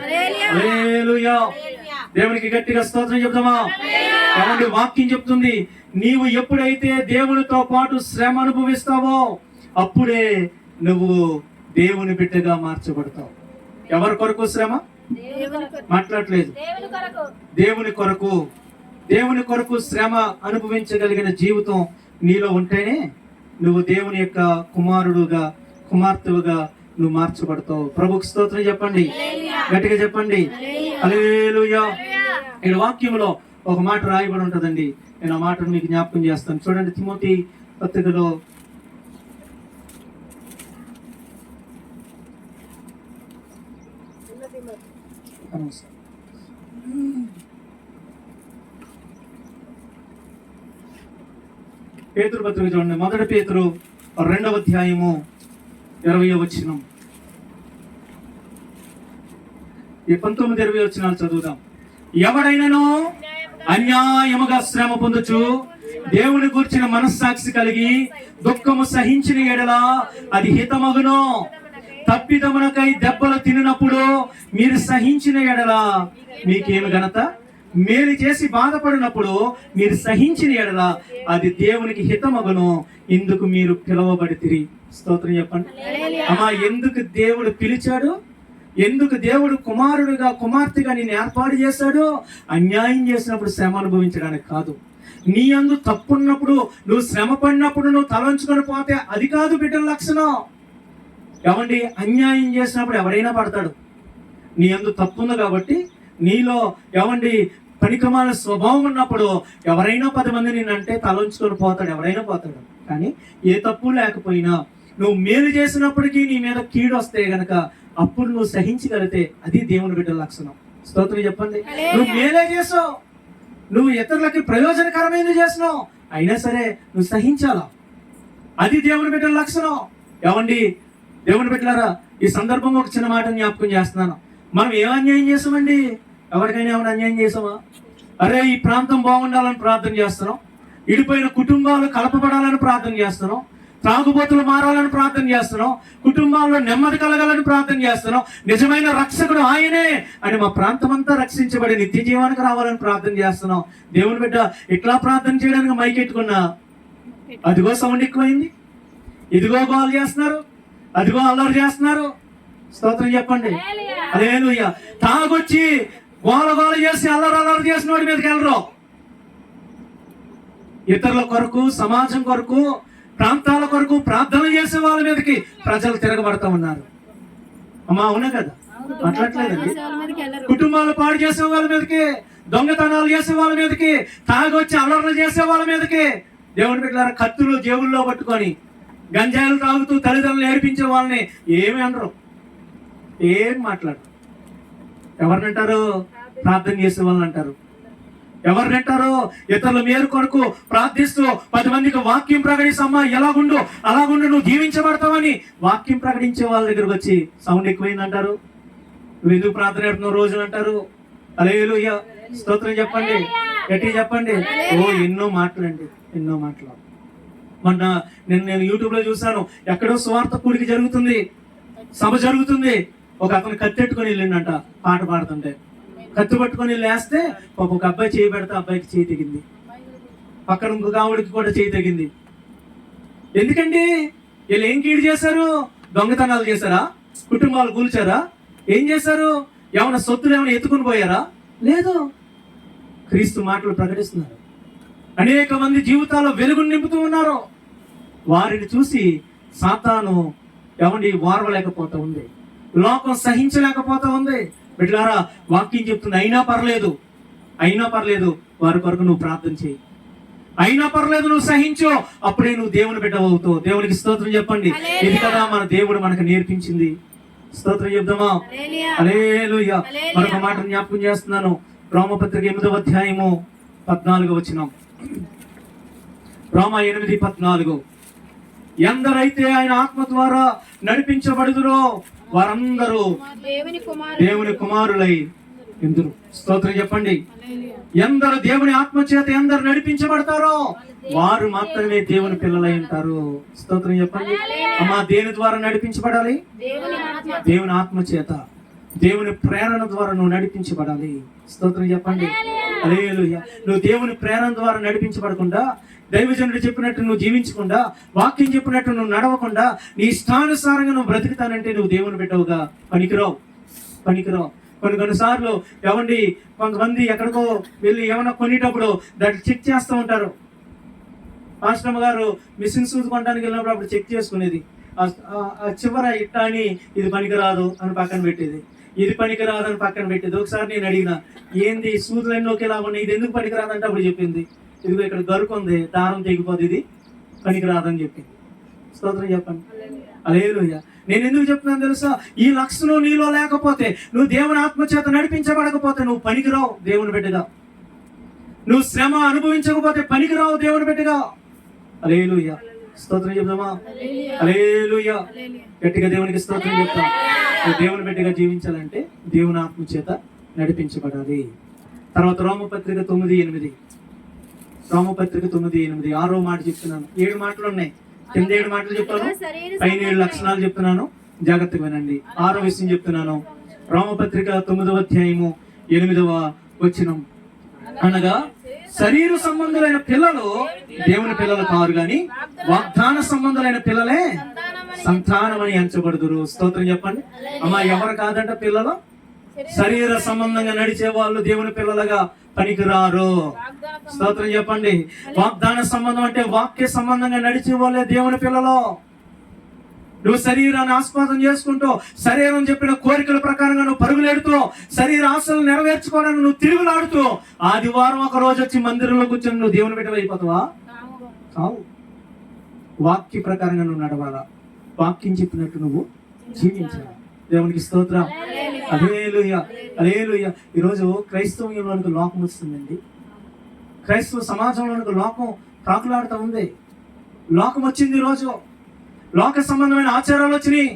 హల్లెలూయా. దేవునికి గట్టిగా స్తోత్రం చెప్తామా? కాబట్టి వాక్యం చెప్తుంది, నీవు ఎప్పుడైతే దేవునితో పాటు శ్రమ అనుభవిస్తావో అప్పుడే నువ్వు దేవుని బిడ్డగా మార్చబడతావు. ఎవరి కొరకు శ్రమ? మాట్లాడలేదు. దేవుని కొరకు శ్రమ అనుభవించగలిగిన జీవితం నీలో ఉంటేనే నువ్వు దేవుని యొక్క కుమారుడుగా కుమార్తెవుగా నువ్వు మార్చబడతావు. ప్రభుకు స్తోత్రం చెప్పండి, గట్టిగా చెప్పండి హల్లెలూయా. ఈ వాక్యంలో ఒక మాట రాయబడి ఉంటుందండి, నేను ఆ మాటను మీకు జ్ఞాపకం చేస్తాను. చూడండి, తిమోతి పత్రికలో పేతురు పత్రిక చూడండి, 1 పేతురు 2వ అధ్యాయము 20వ వచనం. ఈ 19, 20 వచనాలు చదువుదాం. ఎవడైనను అన్యాయముగా శ్రమ పొందుచు దేవుని గూర్చిన మనస్సాక్షి కలిగి దుఃఖము సహించిన ఎడల అది హితమగును. తప్పిదమునకై దెబ్బలు తినినప్పుడు మీరు సహించిన ఎడల మీకేమి ఘనత? మేలు చేసి బాధపడినప్పుడు మీరు సహించిన ఎడల అది దేవునికి హితమగును. ఇందుకు మీరు పిలువబడితిరి. స్తోత్రం చెప్పండి అమ్మా. ఎందుకు దేవుడు పిలిచాడు? ఎందుకు దేవుడు కుమారుడిగా కుమార్తెగా నేను ఏర్పాటు చేశాడు? అన్యాయం చేసినప్పుడు శ్రమ అనుభవించడానికి కాదు. నీ యందు తప్పున్నప్పుడు, నువ్వు శ్రమ పడినప్పుడు నువ్వు తలంచుకొని పోతే అది కాదు బిడ్డల లక్షణం. ఏమండి, అన్యాయం చేసినప్పుడు ఎవరైనా పడతాడు. నీ యందు తప్పుంది కాబట్టి, నీలో ఏమండి పనికిమాలిన స్వభావం ఉన్నప్పుడు ఎవరైనా 10 మంది నిన్నంటే తలంచుకొని పోతాడు, ఎవరైనా పోతాడు. కానీ ఏ తప్పు లేకపోయినా నువ్వు మేలు చేసినప్పటికీ నీ మీద కీడు వస్తే గనక అప్పుడు నువ్వు సహించగలిగితే అది దేవుని బిడ్డల లక్షణం. స్తోత్రం చెప్పండి. నువ్వు మేలే చేసావు, నువ్వు ఇతరులకి ప్రయోజనకరమైనది చేసినావు, అయినా సరే నువ్వు సహించాలా. అది దేవుని బిడ్డల లక్షణం. ఏమండి దేవుని బిడ్డలారా, ఈ సందర్భంగా ఒక చిన్న మాట జ్ఞాపకం చేస్తున్నాను. మనం ఏం అన్యాయం చేసామండి? ఎవరికైనా ఏమైనా అన్యాయం చేసామా? అరే, ఈ ప్రాంతం బాగుండాలని ప్రార్థన చేస్తున్నాం, ఇడిపోయిన కుటుంబాలు కలపబడాలని ప్రార్థన చేస్తున్నాం, త్రాగుబోతులు మారాలని ప్రార్థన చేస్తున్నాం, కుటుంబాల్లో నెమ్మది కలగాలని ప్రార్థన చేస్తున్నాం, నిజమైన రక్షకుడు ఆయనే అని మా ప్రాంతం అంతా రక్షించబడి నిత్య జీవానికి రావాలని ప్రార్థన చేస్తున్నాం. దేవుని బిడ్డ ఇట్లా ప్రార్థన చేయడానికి మైకెట్టుకున్నా అదిగో సౌండ్ ఎక్కువైంది, ఇదిగో గోల్ చేస్తున్నారు, అదిగో అల్లరి చేస్తున్నారు. స్తోత్రం చెప్పండి హల్లెలూయా. తాగొచ్చి గోల చేసి అల్లరి చేసిన వాడి మీదకి వెళ్ళరు. ఇతరుల కొరకు, సమాజం కొరకు, ప్రాంతాల కొరకు ప్రార్థన చేసే వాళ్ళ మీదకి ప్రజలు తిరగబడతా ఉన్నారు. అమ్మా, అవునా కదా? మాట్లాడలేదండి. కుటుంబాలు పాడు చేసే వాళ్ళ మీదకి, దొంగతనాలు చేసే వాళ్ళ మీదకి, తాగొచ్చి అల్లర్లు చేసే వాళ్ళ మీదకి దేవుని బిడ్డలారా కత్తులు జేబుల్లో పట్టుకొని గంజాయిలు తాగుతూ తల్లిదండ్రులు ఏడిపించే వాళ్ళని ఏమి అనరు, ఏం మాట్లాడరు. ఎవరినంటారు? ప్రార్థన చేసే వాళ్ళని అంటారు. ఎవరినంటారు? ఇతరుల మేలు కొరకు ప్రార్థిస్తూ 10 మందికి వాక్యం ప్రకటిస్తామా, ఎలాగుండు అలాగుండు, నువ్వు జీవించబడతావని వాక్యం ప్రకటించే వాళ్ళ దగ్గరకు వచ్చి సౌండ్ ఎక్కువైందంటారు. నువ్వు ఎందుకు ప్రార్థన పెడుతున్నావు రోజు అంటారు. హల్లెలూయా. స్తోత్రం చెప్పండి, గట్టిగా చెప్పండి. ఓ ఎన్నో మాటలండి, ఎన్నో మాటలు. మొన్న నేను యూట్యూబ్లో చూసాను, ఎక్కడో స్వార్థ కూడికి జరుగుతుంది, సభ జరుగుతుంది. ఒక అతను కత్తెట్టుకొని వెళ్ళిండంట పాట పాడుతుంటే. కత్తి పట్టుకొని లేస్తే ఒక అబ్బాయి చేయి పెడితే అబ్బాయికి చేయి తెగింది, పక్కన ఇంకొక ఆవిడికి కూడా చేయి తెగింది. ఎందుకండి? వీళ్ళు ఏం కీడు చేశారు? దొంగతనాలు చేశారా? కుటుంబాలు కూల్చారా? ఏం చేశారు? ఏమైనా సొత్తులు ఏమైనా ఎత్తుకుని పోయారా? లేదు. క్రీస్తు మాటలు ప్రకటిస్తున్నారు. అనేక మంది జీవితాల్లో వెలుగును నింపుతూ ఉన్నారు. వారిని చూసి సాతాను ఏమండి ఓర్వలేకపోతా ఉంది, లోకం సహించలేకపోతా ఉంది. బిడ్డలారా, వాక్యం చెప్తుంది, అయినా పర్లేదు, అయినా పర్లేదు, వారి కొరకు నువ్వు ప్రార్థన చేయి, అయినా పర్లేదు నువ్వు సహించు, అప్పుడే నువ్వు దేవుని బిడ్డ అవుతావు. దేవునికి స్తోత్రం చెప్పండి. ఇది కదా మన దేవుడు మనకు నేర్పించింది. స్తోత్రం చెప్దామా? హల్లెలూయా. మరొక మాట జ్ఞాపకం చేస్తున్నాను. రోమపత్రిక 8వ అధ్యాయము 14వ వచనం. రోమ 8:14. ఎందరైతే ఆయన ఆత్మ ద్వారా నడిపించబడుదురో వారందరూ దేవుని కుమారులై ఎందురు. స్తోత్రం చెప్పండి. ఎందరు దేవుని ఆత్మ చేత ఎందరు నడిపించబడతారో వారు మాత్రమే దేవుని పిల్లలై ఉంటారు. స్తోత్రం చెప్పండి అమ్మా. దేని ద్వారా నడిపించబడాలి? దేవుని ఆత్మ చేత, దేవుని ప్రేరణ ద్వారా నువ్వు నడిపించబడాలి. స్తోత్రం చెప్పండి హల్లెలూయా. నువ్వు దేవుని ప్రేరణ ద్వారా నడిపించబడకుండా, దైవజనుడు చెప్పినట్టు నువ్వు జీవించకుండా, వాక్యం చెప్పినట్టు నువ్వు నడవకుండా, నీ ఇష్టానుసారంగా నువ్వు బ్రతుకుతానంటే నువ్వు దేవుని బిడ్డవుగా పనికిరావు. కొన్నిసార్లు ఏమండి, కొంతమంది ఎక్కడికో వెళ్ళి ఏమన్నా కొనేటప్పుడు దాన్ని చెక్ చేస్తూ ఉంటారు. పాస్టమ్మ గారు మిషన్ సూది కొనడానికి వెళ్ళినప్పుడు అప్పుడు చెక్ చేసుకునేది. ఆ చివర ఇట్టా అని ఇది పనికిరాదు అని పక్కన పెట్టేది, ఇది పనికిరాదు అని పక్కన పెట్టేది. ఒకసారి నేను అడిగిన, ఏంది సూదులన్నీ ఇలా ఉన్నాయి, ఇది ఎందుకు పనికిరాదంటే అప్పుడు చెప్పింది, ఇదిగో ఇక్కడ గరుకుంది, దారం తెగిపోతుంది, ఇది పనికిరాదని చెప్పింది. స్తోత్రం చెప్పండి. హల్లెలూయా. నేను ఎందుకు చెప్తున్నాను తెలుసా? ఈ లక్షణం నీలో లేకపోతే, నువ్వు దేవుని ఆత్మచేత నడిపించబడకపోతే నువ్వు పనికిరావు దేవుని బిడ్డగా. నువ్వు శ్రమ అనుభవించకపోతే పనికిరావు దేవుని బిడ్డగా. హల్లెలూయా. స్తోత్రం చెప్దామా? హల్లెలూయా. గట్టిగా దేవునికి స్తోత్రం చెప్తాం. దేవుని బిడ్డగా జీవించాలంటే దేవుని ఆత్మచేత నడిపించబడాలి. తర్వాత రోమపత్రిక 9:8, రోమపత్రిక 9:8 6వ మాట చెప్తున్నాను. 7 మాటలు ఉన్నాయి, కింద 7 మాటలు చెప్తాను, పైన 7 లక్షణాలు చెప్తున్నాను, జాగ్రత్తగా వినండి. 6వ విషయం చెప్తున్నాను. రోమపత్రిక 9వ అధ్యాయము 8వ వచనం, అనగా శరీర సంబంధులైన పిల్లలు దేవుని పిల్లలు కారు గాని వాగ్దాన సంబంధులైన పిల్లలే సంతానమని ఎంచబడుదురు. స్తోత్రం చెప్పండి. అమ్మా, ఎవరు కాదంట పిల్లలు? శరీర సంబంధంగా నడిచే వాళ్ళు దేవుని పిల్లలుగా పనికిరారు. స్తోత్రం చెప్పండి. వాగ్దాన సంబంధం అంటే వాక్య సంబంధంగా నడిచే వాళ్ళే దేవుని పిల్లలు. నువ్వు శరీరాన్ని ఆస్వాదం చేసుకుంటూ, శరీరం చెప్పిన కోరికల ప్రకారంగా నువ్వు పరుగులేడుతూ, శరీర ఆశలు నెరవేర్చుకోవడానికి నువ్వు తిరుగులాడుతూ, ఆదివారం ఒక రోజు వచ్చి మందిరంలో కూర్చొని నువ్వు దేవుని బిడ్డ అయిపోతావా? కావు. వాక్య ప్రకారంగా నువ్వు నడవాలా, వాక్యం చెప్పినట్టు నువ్వు జీవించాలి. దేవునికి స్తోత్రం. హల్లెలూయా. హల్లెలూయా. ఈరోజు క్రైస్తవంలోనికి లోకం వస్తుందండి. క్రైస్తవ సమాజంలోనికి లోకం ప్రాకులాడుతూ ఉంది. లోకం వచ్చింది. ఈరోజు లోక సంబంధమైన ఆచారాలు వచ్చినాయి.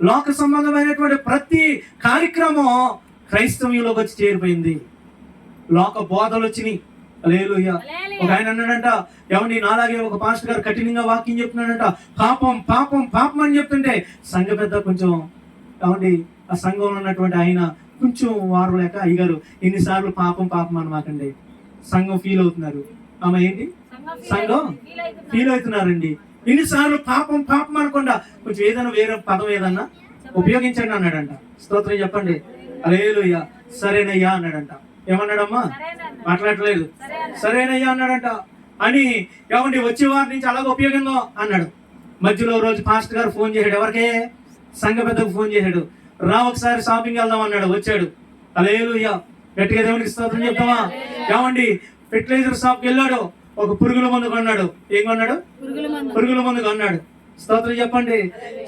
లోక సంబంధమైనటువంటి ప్రతి కార్యక్రమం క్రైస్తవంలోకి వచ్చి చేరిపోయింది. లోక బోధలు వచ్చినాయి. హల్లెలూయా. ఒక ఆయన అన్నాడంట, ఏమండి నాలాగే ఒక పాస్టర్ గారు కఠినంగా వాక్యం చెప్తున్నాడంట, పాపం పాపం పాపం అని చెప్తుంటే సంఘ పెద్ద కొంచెం, ఏమండి ఆ సంఘంలో ఉన్నటువంటి ఆయన కొంచెం వారు లేక, అయ్యగారు ఎన్నిసార్లు పాపం పాపం అనమాకండి, సంఘం ఫీల్ అవుతున్నారు. ఆమె ఏంటి, సంఘం ఫీల్ అవుతున్నారండి. ఎన్నిసార్లు పాపం పాపం అనకుండా కొంచెం ఏదైనా వేరే పదం ఏదన్నా ఉపయోగించండి అన్నాడంట. స్తోత్రం చెప్పండి. హల్లెలూయా. సరేనయ్యా అన్నాడంట. ఏమన్నాడమ్మా? మాట్లాడలేదు. సరేనయ్యా అన్నాడంట. అని ఏమండి వచ్చే వారి నుంచి అలాగే ఉపయోగంగా అన్నాడు. మధ్యలో రోజు పాస్టర్ గారు ఫోన్ చేశాడు. ఎవరికే? సంఘ పెద్దకు ఫోన్ చేశాడు. రా ఒకసారి షాపింగ్ వెళ్దాం అన్నాడు. వచ్చాడు. హల్లెలూయా. గట్టిగా దేవునికి స్తోత్రం చెప్తామా? ఏమండి ఫెర్టిలైజర్ షాప్కి వెళ్ళాడు. ఒక పురుగుల మందు కొన్నాడు. ఏం కొన్నాడు? పురుగుల మందు కొన్నాడు. స్తోత్రం చెప్పండి.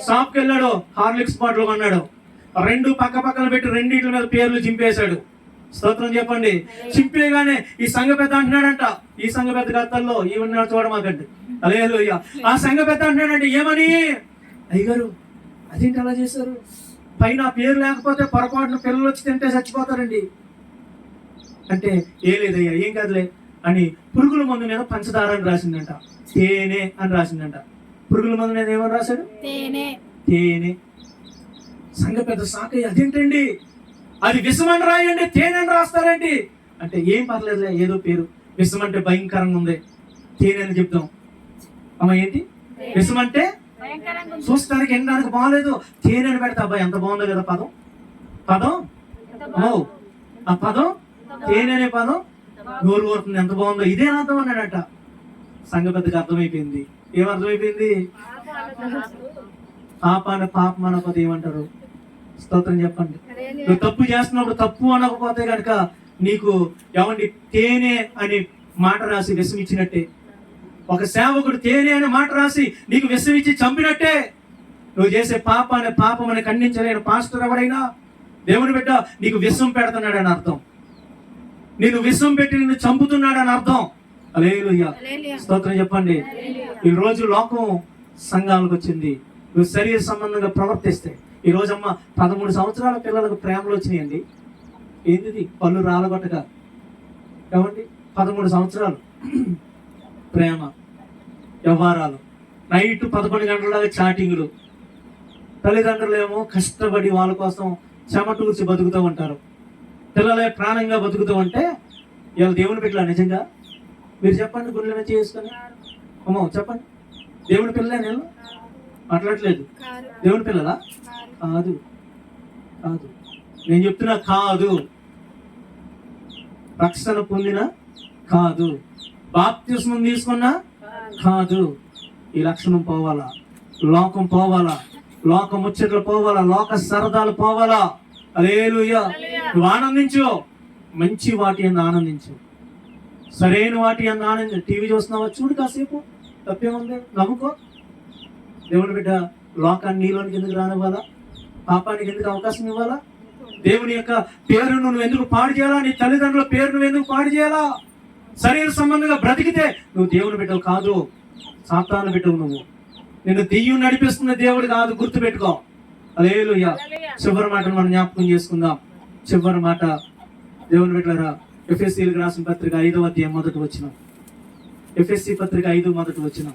షాప్కి వెళ్ళాడు. హార్లిక్స్ బాటిల్ కొన్నాడు. 2 పక్క పక్కన పెట్టి రెండింటి మీద పేర్లు చింపేశాడు. స్తోత్రం చెప్పండి. చింపేగానే ఈ సంఘ పెద్ద అంటున్నాడంట, ఈ సంఘ పెద్ద కథల్లో ఈవన్నాడు చూడమాకండి. హల్లెలూయా. ఆ సంఘ పెద్ద అంటున్నాడంటే, ఏమని? అయ్యగారు అదేంటి అలా చేశారు? పైన పేరు లేకపోతే పొరపాటున పిల్లలు వచ్చి తింటే చచ్చిపోతారండి అంటే, ఏ లేదయ్యా, ఏం కాదులే అని పురుగుల మందు మీద పంచదార అని రాసిందంట, తేనె అని రాసిందంట. పురుగుల మందు మీద ఏమని రాశాడు? తేనె. సంఘ పెద్ద సాకయ్య, అదేంటండి అది విషమని రాయండి, తేనె అని రాస్తారేంటి అంటే, ఏం పర్లేదులే ఏదో పేరు, విషం అంటే భయంకరంగా ఉంది, తేనె అని చెప్తాం. అమ్మ ఏంటి విషం అంటే? చూస్తానికి ఎండడానికి బాగలేదు, తేనె అని పెడతా. అబ్బాయి ఎంత బాగుందో కదా పదం. పదం ఆ పదం తేనె అనే పదం నోరు కోరుతుంది, ఎంత బాగుందో, ఇదే అర్థం అన్నాడట. సంఘ పెద్దకి అర్థమైపోయింది. ఏమర్థమైపోయింది? పాపాన్ని పాపం అనకపోతే ఏమంటారు? స్తోత్రం చెప్పండి. నువ్వు తప్పు చేస్తున్నప్పుడు తప్పు అనకపోతే కనుక నీకు ఏమండి తేనె అని మాట రాసి విషం ఇచ్చినట్టే. ఒక సేవకుడు తేనె అనే మాట రాసి నీకు విషం ఇచ్చి చంపినట్టే. నువ్వు చేసే పాపాన్ని పాపం అని ఖండించలేని పాస్టర్ ఎవడైనా దేవుని బిడ్డ నీకు విషం పెడుతున్నాడని అర్థం, నేను విషం పెట్టి నిన్ను చంపుతున్నాడని అర్థం. హల్లెలూయా. స్తోత్రం చెప్పండి. ఈ రోజు లోకం సంఘాలకు వచ్చింది. నువ్వు శరీర సంబంధంగా ప్రవర్తిస్తే, ఈ రోజమ్మ 13 సంవత్సరాల పిల్లలకు ప్రేమలు వచ్చినాయండి. ఏంటిది? పళ్ళు రాలగొట్టగా ఏమండి 13 సంవత్సరాలు ప్రేమ వ్యవహారాలు, నైట్ 11 గంటల దాకా చాటింగ్లు. తల్లిదండ్రులు ఏమో కష్టపడి వాళ్ళ కోసం చెమటూర్చి బతుకుతూ ఉంటారు. పిల్లలే ప్రాణంగా బతుకుతూ ఉంటే ఇవాళ దేవుని బిడ్డలా నిజంగా? మీరు చెప్పండి, గుండెల మీద చేసుకొని. అమ్మో చెప్పండి, దేవుని పిల్లలే? నేను మాట్లాడలేదు. దేవుని పిల్లలా? కాదు కాదు, నేను చెప్తున్నా కాదు. రక్షణ పొందిన కాదు, బాప్తిస్మం తీసుకున్నా కాదు. ఈ లక్షణం పోవాలా, లోకం పోవాలా, లోక ముచ్చట్లు పోవాలా, లోక సరదాలు పోవాలా. హల్లెలూయా. నువ్వు ఆనందించు, మంచి వాటి అందు ఆనందించు, సరైన వాటి అందు ఆనందించు. టీవీ చూస్తున్నావా, చూడు కాసేపు, తప్పేముంది, నవ్వుకో. దేవుని బిడ్డ లోకాన్ని నీలోనికి ఎందుకు రానివ్వాలా? పాపానికి ఎందుకు అవకాశం ఇవ్వాలా? దేవుని యొక్క పేరును నువ్వు ఎందుకు పాడు చేయాలా? నీ తల్లిదండ్రుల పేరు నువ్వు ఎందుకు పాడు చేయాలా? శరీర సంబంధంగా బ్రతికితే నువ్వు దేవుని బిడ్డవు కాదు, సాతాను బిడ్డవు. నువ్వు నిన్ను దెయ్యం నడిపిస్తున్న దేవుడు కాదు, గుర్తుపెట్టుకో. హల్లెలూయా. చివరి మాటను మనం జ్ఞాపకం చేసుకుందాం. చివరి మాట, దేవుని బిడ్డలారా, ఎఫెసీయులకు రాసిన పత్రిక 5వ అధ్యాయం మొదటి వచనం. ఎఫెసీ పత్రిక 5 మొదటి వచనం.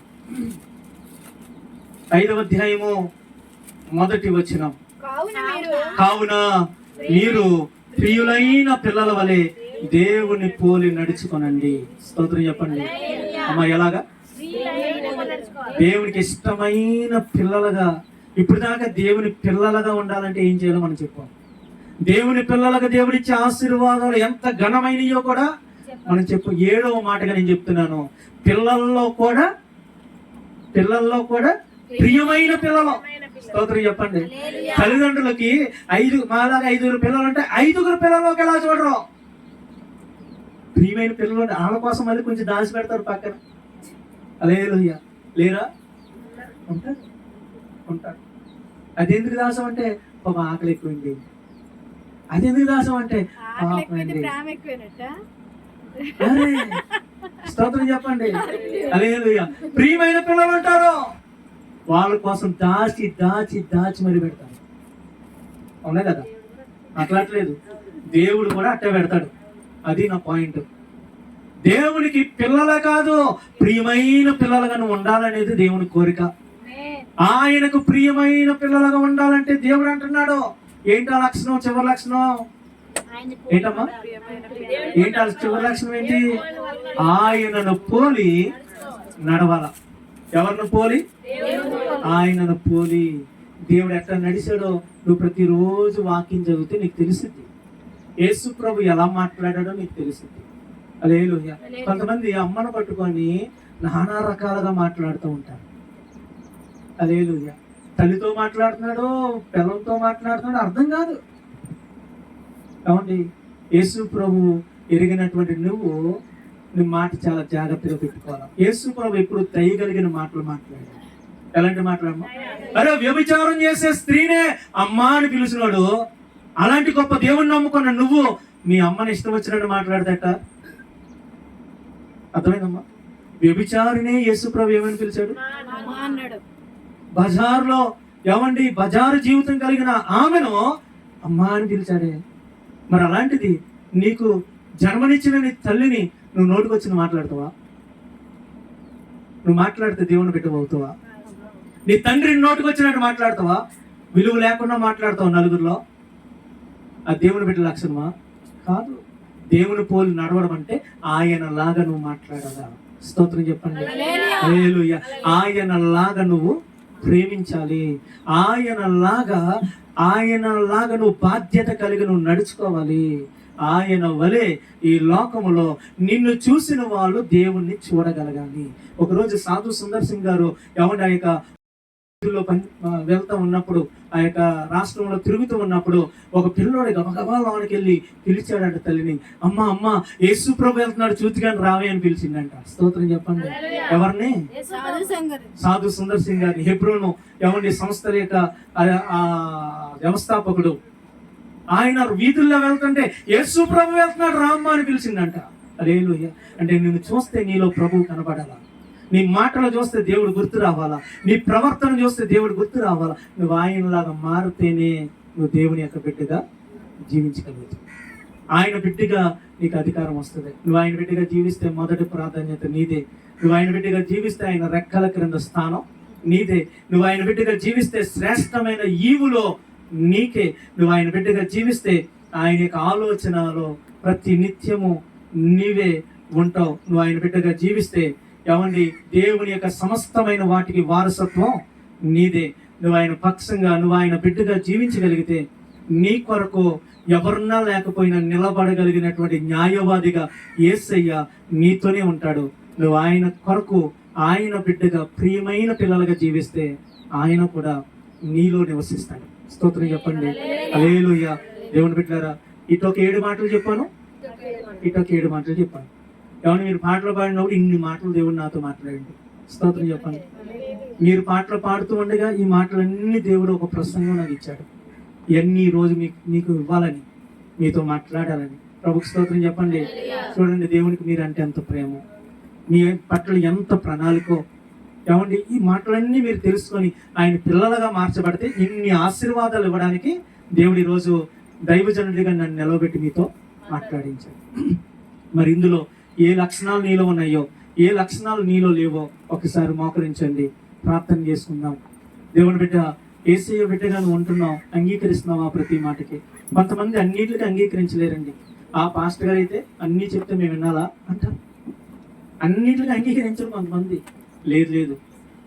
5వ అధ్యాయము మొదటి వచనం. కావున మీరు ప్రియులైన పిల్లల వలె దేవుని పోలి నడుచుకొనండి. స్తోత్రం చెప్పండి అమ్మా. ఎలాగా? దేవునికి ఇష్టమైన పిల్లలుగా. ఇప్పుడు దాకా దేవుని పిల్లలుగా ఉండాలంటే ఏం చేయాలో మనం చెప్పాం. దేవుని పిల్లలుగా దేవుడిచ్చే ఆశీర్వాదాలు ఎంత ఘనమైనయో కూడా మనం చెప్పు. 7వ మాటగా నేను చెప్తున్నాను, పిల్లల్లో కూడా ప్రియమైన పిల్లలు. స్తోత్రం చెప్పండి. తల్లిదండ్రులకి మాలాగా 5 పిల్లలు అంటే 5 పిల్లలకి ఎలా చూడరు? ప్రియమైన పిల్లలు వాళ్ళ కోసం మళ్ళీ కొంచెం దాచి పెడతారు పక్కన. హల్లెలూయా. లేరా? ఉంటారు. అదెందుకు దాసం అంటే పాప ఆకలి ఎక్కువైంది. అదెందుకు దాసం అంటే స్తోత్రం చెప్పండి. హల్లెలూయా. ప్రియమైన పిల్లలు అంటారు, వాళ్ళ కోసం దాచి దాచి దాచి మరి పెడతారు. అవునా కదా? అట్లట్లేదు, దేవుడు కూడా అట్టే పెడతాడు. అది నా పాయింట్. దేవునికి పిల్లల కాదు, ప్రియమైన పిల్లలుగా నువ్వు ఉండాలనేది దేవుని కోరిక. ఆయనకు ప్రియమైన పిల్లలుగా ఉండాలంటే దేవుడు అంటున్నాడు. ఏంటి ఆ లక్షణం? చివరి లక్షణం ఏంటమ్మా? ఏంటి ఆ చివరి లక్షణం ఏంటి? ఆయనను పోలి నడవాల. ఎవరిని పోలి? ఆయనను పోలి. దేవుడు ఎట్లా నడిచాడో నువ్వు ప్రతిరోజు వాక్యం చదివితే నీకు తెలుస్తుంది. యేసు ప్రభు ఎలా మాట్లాడాడో నీకు తెలుస్తుంది. హల్లెలూయా. కొంతమంది అమ్మను పట్టుకొని నానా రకాలుగా మాట్లాడుతూ ఉంటారు. హల్లెలూయా. తల్లితో మాట్లాడుతున్నాడు, పిల్లలతో మాట్లాడుతున్నాడు, అర్థం కాదు. కాబట్టి యేసు ప్రభు ఎరిగినటువంటి నువ్వు నీ మాట చాలా జాగ్రత్తగా పెట్టుకోవాలి. యేసు ప్రభు ఎప్పుడు దయగలిగిన మాటలు మాట్లాడాడు. ఎలాంటి మాట్లాడమా? అరే, వ్యభిచారం చేసే స్త్రీనే అమ్మా అని పిలిచినాడు. అలాంటి గొప్ప దేవుణ్ణి నమ్ముకున్న నువ్వు మీ అమ్మని ఇష్టం వచ్చినట్టు మాట్లాడదట. అర్థమైందమ్మా? వ్యభిచారినే యేసు ప్రభు ఏమని పిలిచాడు? బజార్లో ఏమండి, బజారు జీవితం కలిగిన ఆమెను అమ్మా అని పిలిచాడే. మరి అలాంటిది నీకు జన్మనిచ్చిన నీ తల్లిని నువ్వు నోటికొచ్చిన మాట్లాడతావా? నువ్వు మాట్లాడితే దేవుని బిడ్డ అవుతావా? నీ తండ్రిని నోటికొచ్చినట్టు మాట్లాడతావా? విలువ లేకుండా మాట్లాడతావు నలుగురిలో. ఆ దేవుని బిడ్డ లక్షణమా? కాదు. దేవుని పోలి నడవడం అంటే ఆయన లాగా నువ్వు మాట్లాడాలా. స్తోత్రం చెప్పండి. హల్లెలూయా. ఆయన లాగా నువ్వు ప్రేమించాలి. ఆయన లాగా నువ్వు బాధ్యత కలిగి నువ్వు నడుచుకోవాలి. ఆయన వలె ఈ లోకములో నిన్ను చూసిన వాళ్ళు దేవుణ్ణి చూడగలగాలి. ఒకరోజు సాధు సుందర్ సింగ్ గారు ఏమంటే ఆ యొక్క వెళ్తూ ఉన్నప్పుడు, ఆ యొక్క రాష్ట్రంలో తిరుగుతూ ఉన్నప్పుడు ఒక పిల్లోడి గబగబా లోనికి వెళ్ళి పిలిచాడంట తల్లిని. అమ్మ యేసు ప్రభు వెళ్తున్నాడు, చూతిగాని రావే అని పిలిచిందంట. స్తోత్రం చెప్పండి. ఎవరిని? సాధు సుందర్ సింగ్ గారిని. హెబ్రోను ఏమండి సంస్థల యొక్క వ్యవస్థాపకుడు. ఆయన వీధుల్లో వెళ్తుంటే యేసు ప్రభు వెళ్తున్నాడు రామ్మ అని పిలిచిందంట. హల్లెలూయా. అంటే నిన్ను చూస్తే నీలో ప్రభువు కనబడాలా, నీ మాటలు చూస్తే దేవుడు గుర్తు రావాలా, నీ ప్రవర్తన చూస్తే దేవుడు గుర్తు రావాలా. నువ్వు ఆయనలాగా మారితేనే నువ్వు దేవుని యొక్క బిడ్డగా జీవించగలుగుతావు. ఆయన బిడ్డగా నీకు అధికారం వస్తుంది. నువ్వు ఆయన బిడ్డగా జీవిస్తే మొదటి ప్రాధాన్యత నీదే. నువ్వు ఆయన బిడ్డగా జీవిస్తే ఆయన రెక్కల క్రింద స్థానం నీదే. నువ్వు ఆయన బిడ్డగా జీవిస్తే శ్రేష్టమైన ఈవులో నీకే. నువ్వు ఆయన బిడ్డగా జీవిస్తే ఆయన యొక్క ఆలోచనలో ప్రతి నిత్యము నీవే ఉంటావు. నువ్వు ఆయన బిడ్డగా జీవిస్తే ఏమండి దేవుని యొక్క సమస్తమైన వాటికి వారసత్వం నీదే. నువ్వు ఆయన పక్షంగా, నువ్వు ఆయన బిడ్డగా జీవించగలిగితే నీ కొరకు ఎవరున్నా లేకపోయినా నిలబడగలిగినటువంటి న్యాయవాదిగా యేసయ్య నీతోనే ఉంటాడు. నువ్వు ఆయన కొరకు ఆయన బిడ్డగా ప్రియమైన పిల్లలుగా జీవిస్తే ఆయన కూడా నీలో నివసిస్తాడు. స్తోత్రం చెప్పండి. హల్లెలూయా. దేవుని బిడ్డలారా, ఇటొక 7 మాటలు చెప్పాను, ఇటొక 7 మాటలు చెప్పాను. ఏమన్నా మీరు పాటలు పాడినప్పుడు ఇన్ని మాటలు దేవుడు నాతో మాట్లాడండి. స్తోత్రం చెప్పండి. మీరు పాటలు పాడుతూ ఉండగా ఈ మాటలన్నీ దేవుడు ఒక ప్రసంగం నాకు ఇచ్చాడు. ఇవన్నీ ఈ రోజు మీకు ఇవ్వాలని, మీతో మాట్లాడాలని. ప్రభుకు స్తోత్రం చెప్పండి. చూడండి, దేవునికి మీరు అంటే ఎంత ప్రేమ, మీ పట్ల ఎంత ప్రణాళికో. ఏమండి, ఈ మాటలన్నీ మీరు తెలుసుకొని ఆయన పిల్లలుగా మార్చబడితే ఇన్ని ఆశీర్వాదాలు ఇవ్వడానికి దేవుడు ఈరోజు దైవజనుడిగా నన్ను నిలవబెట్టి మీతో మాట్లాడించాడు. మరి ఇందులో ఏ లక్షణాలు నీలో ఉన్నాయో, ఏ లక్షణాలు నీలో లేవో ఒకసారి మోకరించండి, ప్రార్థన చేసుకుందాం. దేవుని బిడ్డ, యేసయ్య బిడ్డగా నువ్వు ఉంటున్నావు, అంగీకరిస్తున్నావు ఆ ప్రతి మాటకి. కొంతమంది అన్నిటికీ అంగీకరించలేరండి. ఆ పాస్టర్ గారు అయితే అన్నీ చెప్తే మేము వినాలా అంటారు. అన్నిటికీ అంగీకరించరు కొంతమంది. లేదు,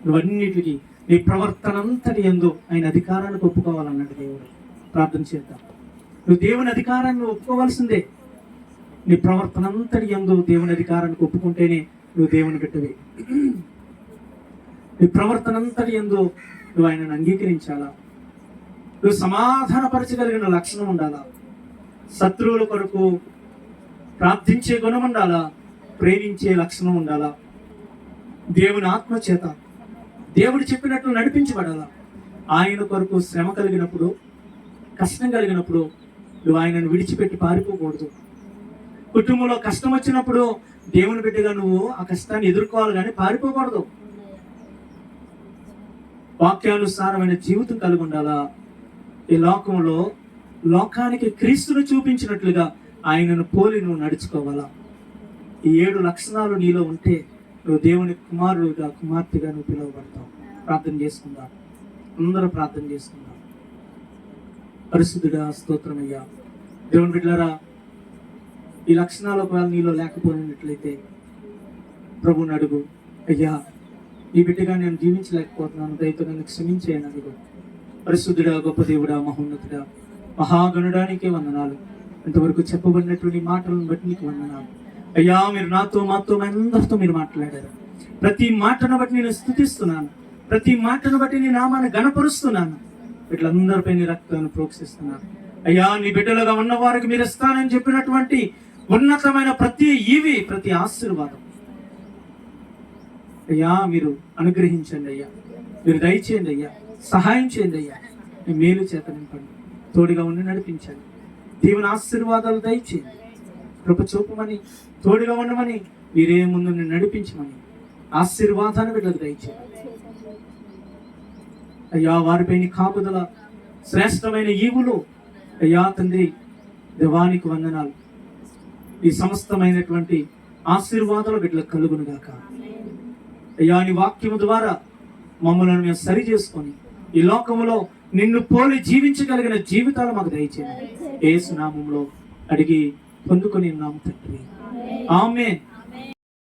నువ్వు అన్నిటికీ నీ ప్రవర్తన అంతటి యందు ఆయన అధికారాన్ని ఒప్పుకోవాలన్నాడు దేవుడు. ప్రార్థన చేద్దాం. నువ్వు దేవుని అధికారాన్ని ఒప్పుకోవాల్సిందే. నీ ప్రవర్తన అంతటి యందు దేవుని అధికారాన్ని ఒప్పుకుంటేనే నువ్వు దేవుని బిడ్డవి. నీ ప్రవర్తన అంతటి యందు నువ్వు ఆయనను అంగీకరించాలా. నువ్వు సమాధానపరచగలిగిన లక్షణం ఉండాలా. శత్రువుల కొరకు ప్రార్థించే గుణం ఉండాలా. ప్రేమించే లక్షణం ఉండాలా. దేవుని ఆత్మ చేత దేవుడు చెప్పినట్లు నడిపించబడాలా. ఆయన కొరకు శ్రమ కలిగినప్పుడు, కష్టం కలిగినప్పుడు నువ్వు ఆయనను విడిచిపెట్టి పారిపోకూడదు. కుటుంబంలో కష్టం వచ్చినప్పుడు దేవుని బిడ్డగా నువ్వు ఆ కష్టాన్ని ఎదుర్కోవాలి, కానీ పారిపోకూడదు. వాక్యానుసారమైన జీవితం కలిగి ఉండాలా. ఈ లోకంలో లోకానికి క్రీస్తును చూపించినట్లుగా ఆయనను పోలి నువ్వు నడుచుకోవాలా. ఈ 7 లక్షణాలు నీలో ఉంటే నువ్వు దేవుని కుమారుడుగా, కుమార్తెగా నువ్వు పిలువబడతావు. ప్రార్థన చేసుకుందాం, అందరూ ప్రార్థన చేసుకుందాం. పరిశుద్ధుడా, స్తోత్రమయ్యా. దేవుని బిడ్డలారా, ఈ లక్షణాలు ఒకవేళ నీలో లేకపోయినట్లయితే ప్రభువుని అడుగు. అయ్యా, ఈ బిడ్డగా నేను జీవించలేకపోతున్నాను, దయతో నన్ను క్షమించేయని అడుగు. పరిశుద్ధుడా, గొప్ప దేవుడా, మహోన్నతుడా, మహాగణుడానికే వందనాలు. ఇంతవరకు చెప్పబడినటువంటి మాటలను బట్టి నీకు వందనాలు. అయ్యా, మీరు నాతో, మాతో, అందరితో మీరు మాట్లాడారు. ప్రతి మాటను బట్టి నేను స్తుతిస్తున్నాను. ప్రతి మాటను బట్టి నీ నామాన్ని గణపరుస్తున్నాను. వీళ్ళందరిపై నీ రక్తాన్ని ప్రోక్షిస్తున్నాను. అయ్యా, నీ బిడ్డలుగా ఉన్న వారికి మీరు ఇస్తానని చెప్పినటువంటి ఉన్నతమైన ప్రతి ఆశీర్వాదం అయ్యా మీరు అనుగ్రహించండి. అయ్యా మీరు దయచేయండి. అయ్యా సహాయం చేయండి. అయ్యా మీ మేలు చేత నింపండి, తోడుగా ఉండి నడిపించండి. దేవుని ఆశీర్వాదాలు దయచేయండి. కృప చూపమని, తోడుగా ఉండమని, మీరే ముందు నడిపించమని ఆశీర్వాదాన్ని బిడ్డలు దయచేయండి. అయ్యా, వారిపై నీ కాపుదల, శ్రేష్టమైన ఈవులు అయ్యా తండ్రి, దేవానికి వందనాలు. ఈ సమస్తమైనటువంటి ఆశీర్వాదాలు బిడ్డలకు కలుగును గాక. అయ్యా, నీ వాక్యము ద్వారా మమ్మల్ని మేము సరి చేసుకొని ఈ లోకములో నిన్ను పోలి జీవించగలిగిన జీవితాలు మాకు దయచేయండి. యేసు నామములో అడిగి పొందుకొని ఉన్నాము తండ్రి. ఆమేన్.